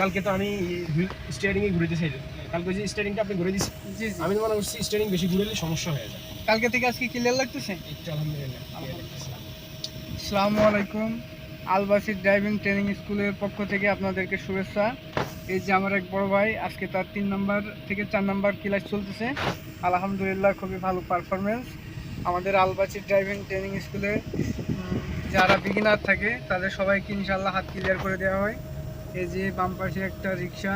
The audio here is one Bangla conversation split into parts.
কালকে তো আমি স্টিয়ারিং এ ঘুরে দিয়েছি, কালকে যে স্টিয়ারিংটা আপনি ঘুরে দিয়েছেন, জি জি, আমি তো মনে করছি স্টিয়ারিং বেশি ঘুরেলে সমস্যা হয়ে যায়। কালকে থেকে আজকে ক্লিয়ার লাগতেছে। একটু আলহামদুলিল্লাহ। আসসালামু আলাইকুম। আলবাসির ড্রাইভিং ট্রেনিং স্কুলের পক্ষ থেকে আপনাদেরকে শুভেচ্ছা। এই যে আমার এক বড় ভাই, আজকে তার 3 নাম্বার থেকে 4 নাম্বার ক্লাস চলতেছে। আলহামদুলিল্লাহ খুবই ভালো পারফরমেন্স। আমাদের আলবাসির ড্রাইভিং ট্রেনিং স্কুলে যারা বিগিনার থাকে তাদের সবাইকে ইনশাল্লাহ হাত ক্লিয়ার করে দেওয়া হয়। এই যে বাম পাশে একটা রিক্সা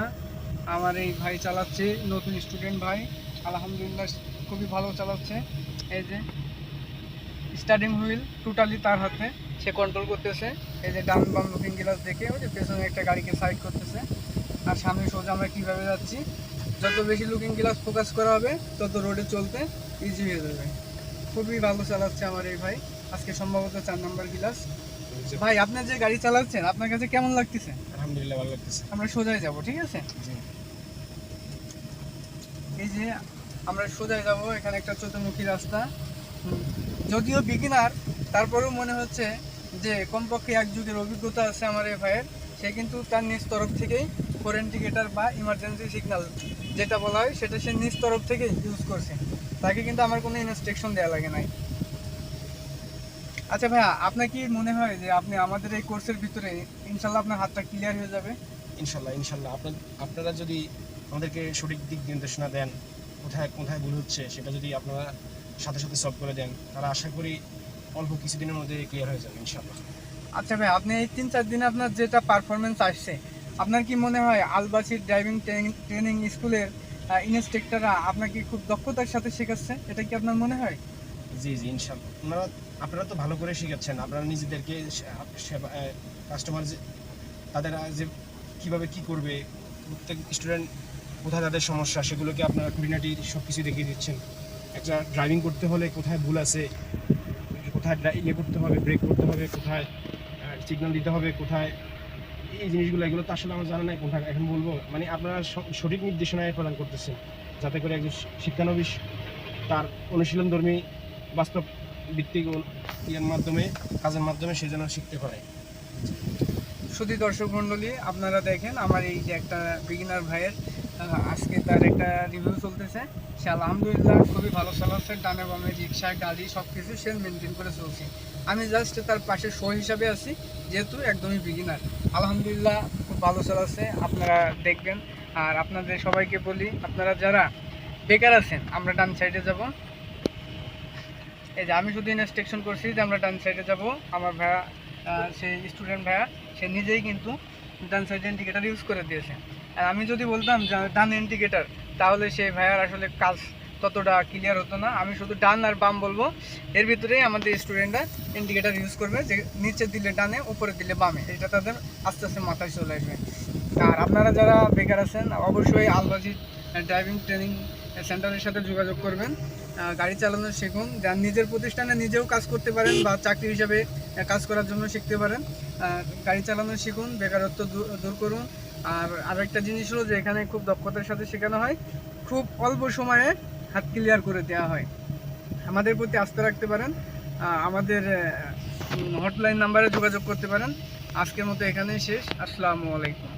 আমার এই ভাই চালাচ্ছে, নতুন স্টুডেন্ট ভাই, আলহামদুলিল্লাহ খুবই ভালো চালাচ্ছে। এই যে স্টার্টিং হুইল টোটালি তার হাতে, সে কন্ট্রোল করতেছে। এই যে ডান বাম লুকিং গ্লাস দেখে ওই যে পেছনে একটা গাড়িকে সাইড করতেছে, আর সামনে সোজা আমরা কীভাবে যাচ্ছি, যত বেশি লুকিং গ্লাস ফোকাস করা হবে তত রোডে চলতে ইজি হয়ে যাবে। খুবই ভালো চালাচ্ছে আমার এই ভাই, আজকে সম্ভবত 4 নাম্বার গ্লাস। ভাই আপনার যে গাড়ি চালাচ্ছেন আপনার কাছে কেমন লাগতেছে? আলহামদুলিল্লাহ ভালো লাগতেছে। আমরা সোজাই যাব, ঠিক আছে? এই যে আমরা সোজাই যাব, এখানে একটা চতুর্মুখী রাস্তা। যদিও বিগিনার, তারপরেও মনে হচ্ছে যে কমপক্ষে 1 যুগের অভিজ্ঞতা আছে আমার এই ভাইয়ের। সে কিন্তু তার নিজ তরফ থেকেই ফোর ইন্ডিকেটার বা ইমার্জেন্সি সিগন্যাল যেটা বলা হয় সেটা সে নিজ তরফ থেকেই ইউজ করছে, তাকে কিন্তু আমার কোনো ইনস্ট্রাকশন দেওয়া লাগে নাই। আচ্ছা ভাইয়া, আপনার কি মনে হয় যে আপনি আমাদের এই কোর্সের ভিতরে ইনশাল্লাহ আপনার হাতটা ক্লিয়ার হয়ে যাবে? ইনশাল্লাহ ইনশাল্লাহ। আপনারা যদি আমাদেরকে সঠিক দিক নির্দেশনা দেন, কোথায় কোথায় ভুল হচ্ছে সেটা যদি আপনারা সাথে সাথে সলভ করে দেন, তারা আশা করি অল্প কিছুদিনের মধ্যে ক্লিয়ার হয়ে যাবে ইনশাল্লাহ। আচ্ছা ভাই, আপনি এই 3-4 দিনে আপনার যেটা পারফরমেন্স আসছে, আপনার কি মনে হয় আলবাসির ড্রাইভিং ট্রেনিং স্কুলের ইনস্ট্রাক্টররা আপনাকে খুব দক্ষতার সাথে শেখাচ্ছে, এটা কি আপনার মনে হয়? জি জি ইনশাল্লাহ। আপনারা তো ভালো করে শিখাচ্ছেন। আপনারা নিজেদেরকে কাস্টমার তাদের যে কীভাবে কী করবে, প্রত্যেক স্টুডেন্ট কোথায় তাদের সমস্যা সেগুলোকে আপনারা খুঁটিনাটি সব কিছু দেখিয়ে দিচ্ছেন। একটা ড্রাইভিং করতে হলে কোথায় ভুল আছে, কোথায় করতে হবে, ব্রেক করতে হবে, কোথায় সিগন্যাল দিতে হবে, কোথায় এই জিনিসগুলো, এগুলো তো আসলে আমার জানা নাই, কোথায় এখন বলবো। মানে আপনারা সঠিক নির্দেশনায় প্রদান করতেছেন, যাতে করে একজন শিক্ষানবিশ তার অনুশীলনধর্মী বাস্তব ভিত্তিক মাধ্যমে, কাজের মাধ্যমে সে যেন শিখতে পারে। শুধু দর্শক মণ্ডলী, আপনারা দেখেন আমার এই যে একটা বিগিনার ভাইয়ের আজকে তার একটা রিভিউ চলতেছে। সে আলহামদুলিল্লাহ খুবই ভালো চালাচ্ছে, ডানে বামে রিক্সা গাড়ি সব কিছু সে মেনটেন করে চলছে। আমি জাস্ট তার পাশে শো হিসাবে আছি, যেহেতু একদমই বিগিনার। আলহামদুলিল্লাহ খুব ভালো চালাচ্ছে, আপনারা দেখবেন। আর আপনাদের সবাইকে বলি, আপনারা যারা বেকার আছেন আমরা ডান সাইডে যাব। এই যে আমি শুধু ইনস্ট্রাকশন করছি যে আমরা ডান সাইডে যাব। আমার ভাইয়া, সেই স্টুডেন্ট ভাইয়া, সে নিজেই কিন্তু ডান সাইড ইন্ডিকেটার ইউজ করে দিয়েছে। আর আমি যদি বলতাম যে ডান ইন্ডিকেটার, তাহলে সেই ভাইয়ার আসলে কাজ ততটা ক্লিয়ার হতো না। আমি শুধু ডান আর বাম বলবো, এর ভিতরেই আমাদের স্টুডেন্টরা ইন্ডিকেটার ইউজ করবে, যে নিচে দিলে ডানে, উপরে দিলে বামে, এটা তাদের আস্তে আস্তে মাথায় চলে আসবে। আর আপনারা যারা বেকার আছেন অবশ্যই আলবাসি ড্রাইভিং ট্রেনিং সেন্টারের সাথে যোগাযোগ করবেন। গাড়ি চালানো শিখুন, যার নিজের প্রতিষ্ঠানে নিজেও কাজ করতে পারেন বা চাকরি হিসাবে কাজ করার জন্য শিখতে পারেন। গাড়ি চালানো শিখুন, বেকারত্ব দূর করুন। আর আরেকটা জিনিস হলো যে এখানে খুব দক্ষতার সাথে শেখানো হয়, খুব অল্প সময়ে হাত ক্লিয়ার করে দেওয়া হয়। আমাদের প্রতি আস্থা রাখতে পারেন, আমাদের হটলাইন নাম্বারে যোগাযোগ করতে পারেন। আজকের মতো এখানেই শেষ। আসসালামু আলাইকুম।